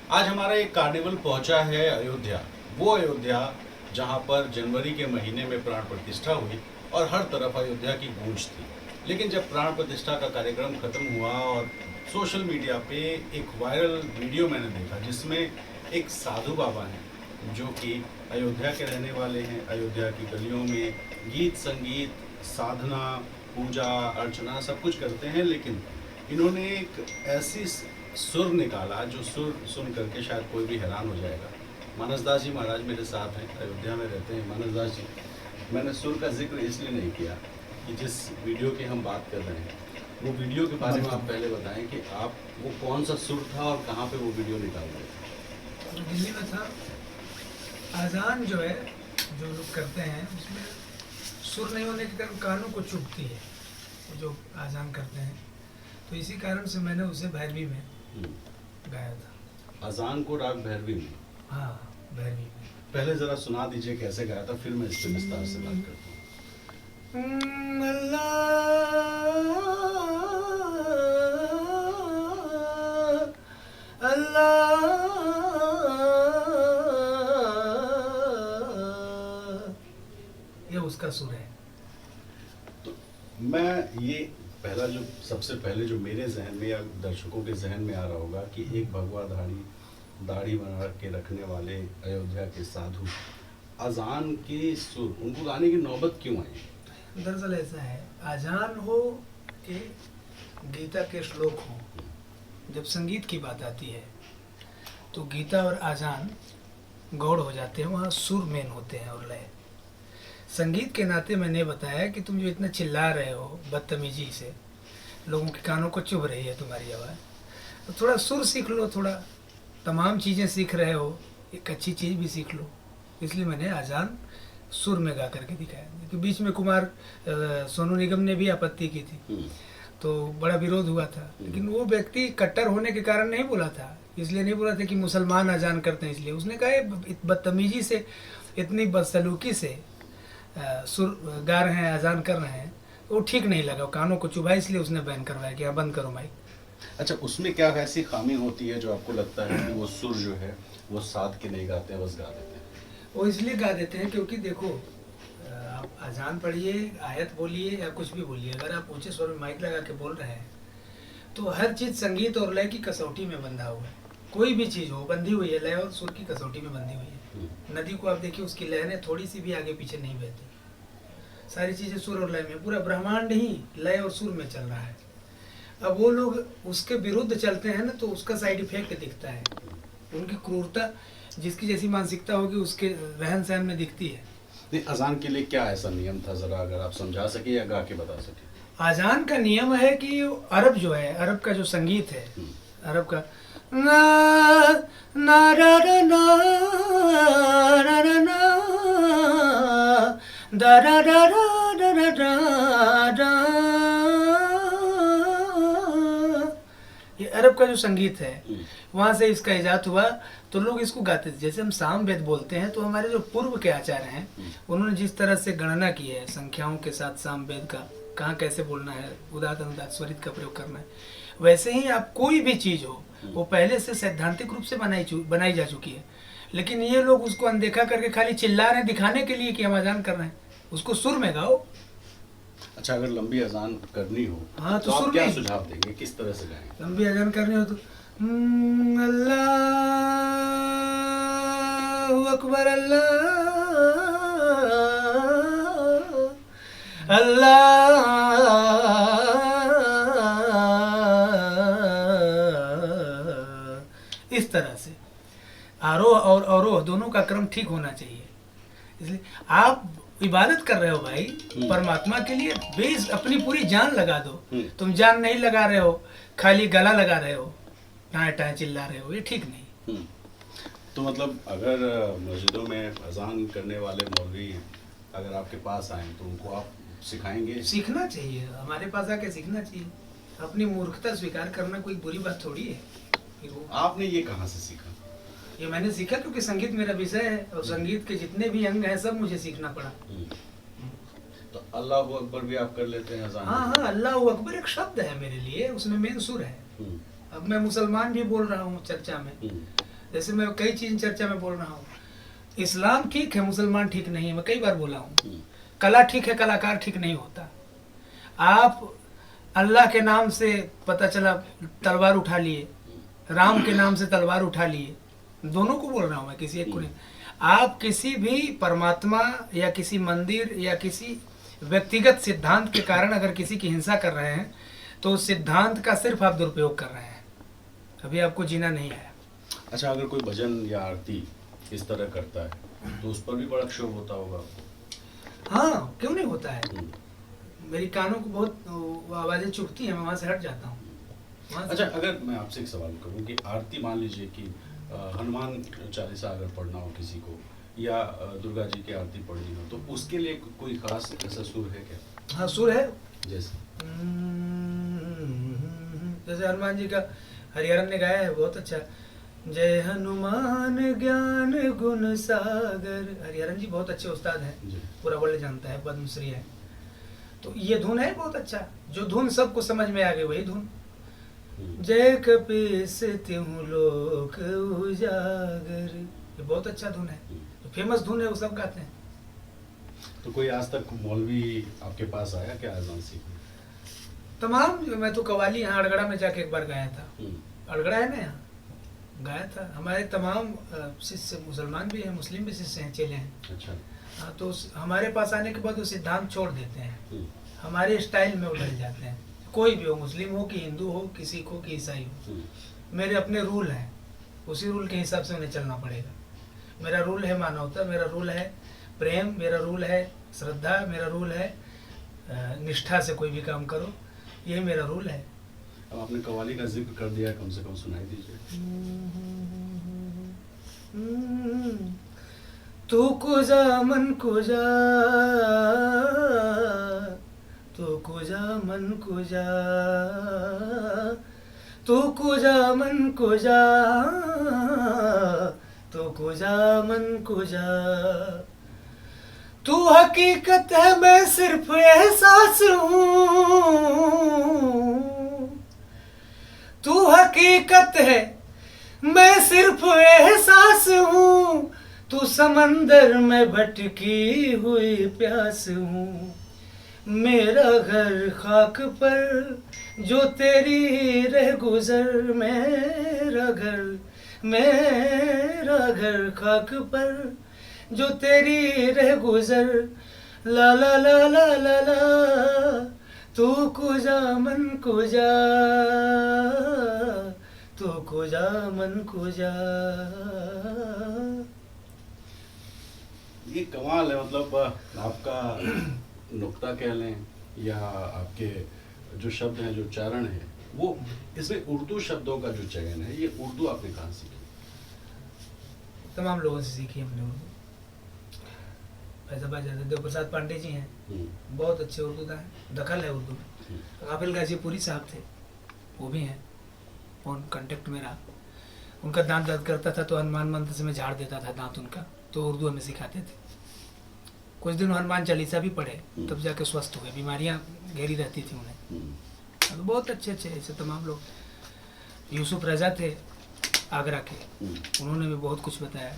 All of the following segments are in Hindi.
आज हमारा एक कार्निवल पहुंचा है अयोध्या। वो अयोध्या जहां पर जनवरी के महीने में प्राण प्रतिष्ठा हुई और हर तरफ अयोध्या की गूंज थी। लेकिन जब प्राण प्रतिष्ठा का कार्यक्रम खत्म हुआ और सोशल मीडिया पे एक वायरल वीडियो मैंने देखा जिसमें एक साधु बाबा हैं जो कि अयोध्या के रहने वाले हैं। अयोध्या की गलियों में गीत संगीत साधना पूजा अर्चना सब कुछ करते हैं, लेकिन इन्होंने एक ऐसी सुर निकाला जो सुर सुन करके शायद कोई भी हैरान हो जाएगा। मानस दास जी महाराज मेरे साथ हैं, अयोध्या में रहते हैं। मानस दास जी, मैंने सुर का जिक्र इसलिए नहीं किया कि जिस वीडियो की हम बात कर रहे हैं वो वीडियो के बारे में आप पहले बताएं कि आप वो कौन सा सुर था और कहाँ पे वो वीडियो निकाल रहे थे। दिल्ली में था। अजान जो है जो लोग करते हैं उसमें सुर नहीं होने के कारण कानों को चुभती है वो जो अजान करते हैं, तो इसी कारण से मैंने उसे भैरवी में गाया था। अजान को राग भैरवी में? हाँ, भैरवी में। पहले जरा सुना दीजिए कैसे गाया था, फिर मैं इस पर विस्तार से बात करता हूँ। ये उसका सुर है। तो मैं ये पहला जो सबसे पहले जो मेरे जहन में या दर्शकों के जहन में आ रहा होगा कि एक भगवा दाढ़ी बना के रखने वाले अयोध्या के साधु अजान के सुर, उनको गाने की नौबत क्यों आई? दरअसल ऐसा है, अजान हो कि गीता के श्लोक हो, जब संगीत की बात आती है तो गीता और अजान गौड़ हो जाते हैं, वहाँ सुर मेन होते हैं और लय। संगीत के नाते मैंने बताया कि तुम जो इतना चिल्ला रहे हो बदतमीजी से, लोगों के कानों को चुभ रही है तुम्हारी आवाज़, तो थोड़ा सुर सीख लो, थोड़ा तमाम चीज़ें सीख रहे हो, एक अच्छी चीज़ भी सीख लो। इसलिए मैंने अजान सुर में गा करके दिखाया। कि बीच में सोनू निगम ने भी आपत्ति की थी तो बड़ा विरोध हुआ था, लेकिन वो व्यक्ति कट्टर होने के कारण नहीं बोला था, इसलिए नहीं बोला था कि मुसलमान अजान करते हैं, इसलिए उसने कहा बदतमीजी से, इतनी बदसलूकी से सुर गा रहे हैं, अजान कर रहे हैं, वो ठीक नहीं लगा, कानों को चुभा, इसलिए उसने बैन करवाया कि हाँ बंद करो माइक। अच्छा, उसमें क्या ऐसी खामी होती है जो आपको लगता है कि वो सुर जो है वो साध के नहीं गाते हैं, बस गा देते हैं? वो इसलिए गा देते हैं क्योंकि देखो, आप अजान पढ़िए, आयत बोलिए या कुछ भी बोलिए, अगर आप ऊंचे स्वर में माइक लगा के बोल रहे हैं तो हर चीज़ संगीत और लय की कसौटी में बंधा हुआ है। कोई भी चीज़ हो बंधी हुई है, लय और सुर की कसौटी में बंधी हुई है। नदी को आप देखिए, उसकी लहरें थोड़ी सी भी आगे पीछे नहीं बहती, सारी चीज़ें सुर और लय में, पूरा ब्रह्मांड ही लय और सुर में चल रहा है। अब वो लोग उसके विरुद्ध चलते हैं ना, तो उसका साइड इफेक्ट दिखता है, उनकी क्रूरता, जिसकी जैसी मानसिकता होगी उसके रहन सहन में दिखती है। नहीं, अजान के लिए क्या ऐसा नियम था, जरा अगर आप समझा सके या गा के बता सके। अजान का नियम है कि अरब जो है, अरब का जो संगीत है, अरब का ना ना रा रा ना रा रा ना दा रा रा रा रा रा रा, ये अरब का जो संगीत है, वहाँ से इसका इजाद हुआ, तो लोग इसको गाते थे। जैसे हम साम वेद बोलते हैं, तो हमारे जो पूर्व के आचार्य हैं उन्होंने जिस तरह से गणना की है संख्याओं के साथ साम वेद का, कहाँ कैसे बोलना है, उदात अनुदात स्वरित का प्रयोग करना है, वैसे ही आप कोई भी चीज़ हो वो पहले से सैद्धांतिक रूप से बनाई जा चुकी है, लेकिन ये लोग उसको अनदेखा करके खाली चिल्ला रहे हैं दिखाने के लिए कि हम अजान कर रहे हैं। उसको सुर में गाओ। अच्छा, अगर लंबी अजान करनी हो हाँ, तो आप सुर क्या में सुझाव देंगे, किस तरह से गाएं? लंबी अजान करनी हो तो अल्लाहु अकबर अल्लाह अल्लाह, इस तरह से आरोह और अवरोह दोनों का क्रम ठीक होना चाहिए। इसलिए आप इबादत कर रहे हो भाई परमात्मा के लिए, बेस अपनी पूरी जान लगा दो। तुम जान नहीं लगा रहे हो, खाली गला लगा रहे हो, टाएं टाएं चिल्ला रहे हो, ये ठीक नहीं। तो मतलब अगर मस्जिदों में अजान करने वाले मौलवी अगर आपके पास आए तो उनको आप सिखाएंगे? सीखना चाहिए, हमारे पास आके सीखना चाहिए। अपनी मूर्खता स्वीकार करना कोई बुरी बात थोड़ी है। आपने ये कहाँ से सीखा? ये मैंने सीखा क्योंकि संगीत मेरा विषय है और संगीत के जितने भी अंग हैं सब मुझे सीखना पड़ा। तो अल्लाह अकबर भी आप कर लेते हैं अजान? हाँ हाँ, अल्लाह अकबर एक शब्द है मेरे लिए, उसमें मेन सुर है। अब मैं मुसलमान भी बोल रहा हूँ चर्चा में, जैसे मैं कई चीज़ चर्चा में बोल रहा हूँ, इस्लाम ठीक है, मुसलमान ठीक नहीं है, मैं कई बार बोला हूँ। कला ठीक है, कलाकार ठीक नहीं होता। आप अल्लाह के नाम से पता चला तलवार उठा लिए, राम के नाम से तलवार उठा लिए, दोनों को बोल रहा हूँ मैं, किसी एक को नहीं। आप किसी भी परमात्मा या किसी मंदिर या किसी व्यक्तिगत सिद्धांत के कारण अगर किसी की हिंसा कर रहे हैं तो उस सिद्धांत का सिर्फ आप दुरुपयोग कर रहे हैं, अभी आपको जीना नहीं आया। अच्छा, अगर कोई भजन या आरती इस तरह करता है तो उस पर भी बड़ा क्षोभ होता होगा आपको? हाँ, क्यों नहीं होता है। मेरी कानों को बहुत वो आवाज़ें चुभती हैं, मैं वहाँ से हट जाता हूँ। अच्छा, अगर मैं आपसे एक सवाल करूं कि आरती, मान लीजिए कि हनुमान चालीसा अगर पढ़ना हो किसी को, या दुर्गा जी की आरती पढ़नी हो, तो उसके लिए कोई खास ऐसा सुर है क्या? हाँ, सुर है। जैसे जैसे हनुमान जी का हरिहरन ने गाया है, बहुत अच्छा, जय हनुमान ज्ञान गुण सागर। हरिहरन जी बहुत अच्छे उस्ताद हैं, जी। पूरा वर्ल्ड जानता है, पद्मश्री है। तो ये धुन है बहुत अच्छा, जो धुन सबको समझ में आ गई वही धुन। जय कपीस त्यों लोक उजागर, ये बहुत अच्छा धुन है, तो फेमस धुन है, वो सब गाते हैं। तो कोई आज तक मौलवी आपके पास आया क्या अजान सीखने? तमाम, मैं तो कव्वाली यहाँ अड़गड़ा में जाके एक बार गाया था। अड़गड़ा है ना, यहाँ गाया था। हमारे तमाम शिष्य मुसलमान भी हैं, मुस्लिम भी शिष्य हैं, चेले हैं। अच्छा। हाँ, तो हमारे पास आने के बाद वो सिद्धांत छोड़ देते हैं, हमारे स्टाइल में उलझ जाते हैं। कोई भी हो, मुस्लिम हो कि हिंदू हो कि सिख हो कि ईसाई हो, मेरे अपने रूल हैं, उसी रूल के हिसाब से उन्हें चलना पड़ेगा। मेरा रूल है मानवता, मेरा रूल है प्रेम, मेरा रूल है श्रद्धा, मेरा रूल है निष्ठा से कोई भी काम करो, यही मेरा रूल है। अब आपने कव्वाली का जिक्र कर दिया, कम से कम सुनाई दीजिए। तू कुजा मन कुजा, तू कुजा मन कुजा, तू कुजा मन कुजा, तू कुजा मन कुजा। तू हकीकत है, मैं सिर्फ एहसास हूँ। तू हकीकत है, मैं सिर्फ एहसास हूँ। तू समंदर में भटकी हुई प्यास हूँ। मेरा घर खाक पर जो तेरी रह गुजर, मेरा घर खाक पर जो तेरी रह गुजर। ला ला ला ला ला ला, तू कुजा मन कुजा, तू कुजा मन कुजा। ये कमाल है, मतलब आपका नुक्ता कह लें या आपके जो शब्द हैं, जो उच्चारण है, वो इसमें उर्दू शब्दों का जो चयन है, ये उर्दू आपने कहाँ सीखी? तमाम लोगों से सीखी हमने उर्दू। फैजाबाद जाते देव प्रसाद पांडे जी हैं, बहुत अच्छे उर्दू का है, दखल है उर्दू में। गाफिल गाजीपुरी साहब थे, वो भी हैं, फोन कांटेक्ट में रहा। उनका दांत दर्द करता था तो हनुमान मंत्र से मैं झाड़ देता था दांत उनका, तो उर्दू हमें सिखाते थे। कुछ दिन हनुमान चालीसा भी पढ़े, तब जाके स्वस्थ हुए, बीमारियां घेरी रहती थी उन्हें। तो बहुत अच्छे अच्छे ऐसे तमाम लोग। यूसुफ रजा थे आगरा के, उन्होंने भी बहुत कुछ बताया।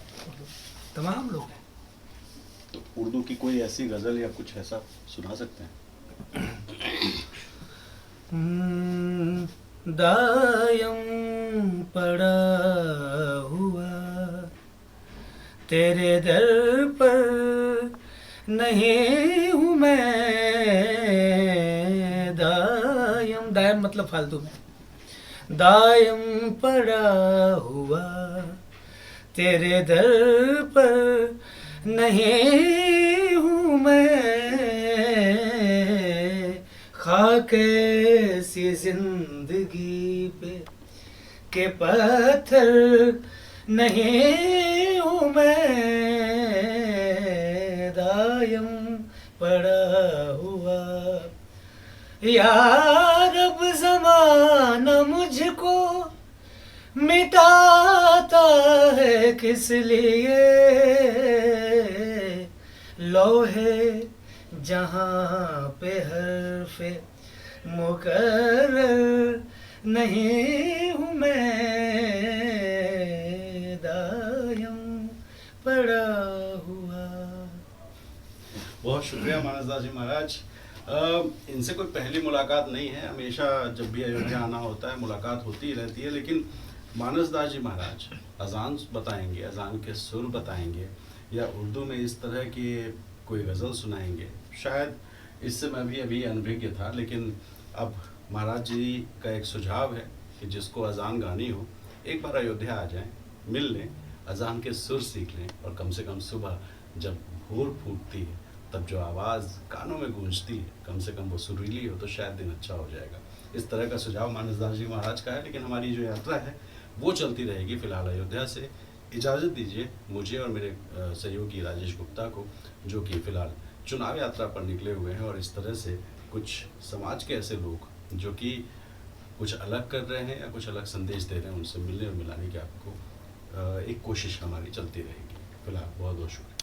तमाम लोग हैं। तो उर्दू की कोई ऐसी गजल या कुछ ऐसा सुना सकते हैं? दायम पड़ा हुआ तेरे दर पर नहीं हूँ मैं, दायम, दायम मतलब फालतू में, दायम पड़ा हुआ तेरे दर पर नहीं हूँ मैं। खाक सी जिंदगी पे के पत्थर नहीं हूँ मैं, दायम पड़ा हुआ। यार अब ज़माना मुझको मिटाता है किस लिए, लोहे जहाँ पे हर्फ़े मुकर्रर नहीं हूँ मैं, पड़ा हुआ। बहुत शुक्रिया मानसदास जी महाराज। इनसे कोई पहली मुलाकात नहीं है, हमेशा जब भी अयोध्या आना होता है मुलाकात होती ही रहती है, लेकिन मानसदास जी महाराज अजान बताएंगे, अजान के सुर बताएंगे, या उर्दू में इस तरह की कोई गज़ल सुनाएंगे। शायद इससे मैं भी अभी अनभिज्ञ था, लेकिन अब महाराज जी का एक सुझाव है कि जिसको अजान गानी हो एक बार अयोध्या आ जाएं, मिल लें, अजान के सुर सीख लें, और कम से कम सुबह जब भोर फूटती है तब जो आवाज़ कानों में गूंजती है, कम से कम वो सुरीली हो तो शायद दिन अच्छा हो जाएगा। इस तरह का सुझाव मानसदास जी महाराज का है, लेकिन हमारी जो यात्रा है वो चलती रहेगी। फिलहाल अयोध्या से इजाज़त दीजिए मुझे और मेरे सहयोगी राजेश गुप्ता को, जो कि फ़िलहाल चुनाव यात्रा पर निकले हुए हैं, और इस तरह से कुछ समाज के ऐसे लोग जो कि कुछ अलग कर रहे हैं या कुछ अलग संदेश दे रहे हैं, उनसे मिलने और मिलाने की आपको एक कोशिश हमारी चलती रहेगी। फिलहाल बहुत बहुत शुक्रिया।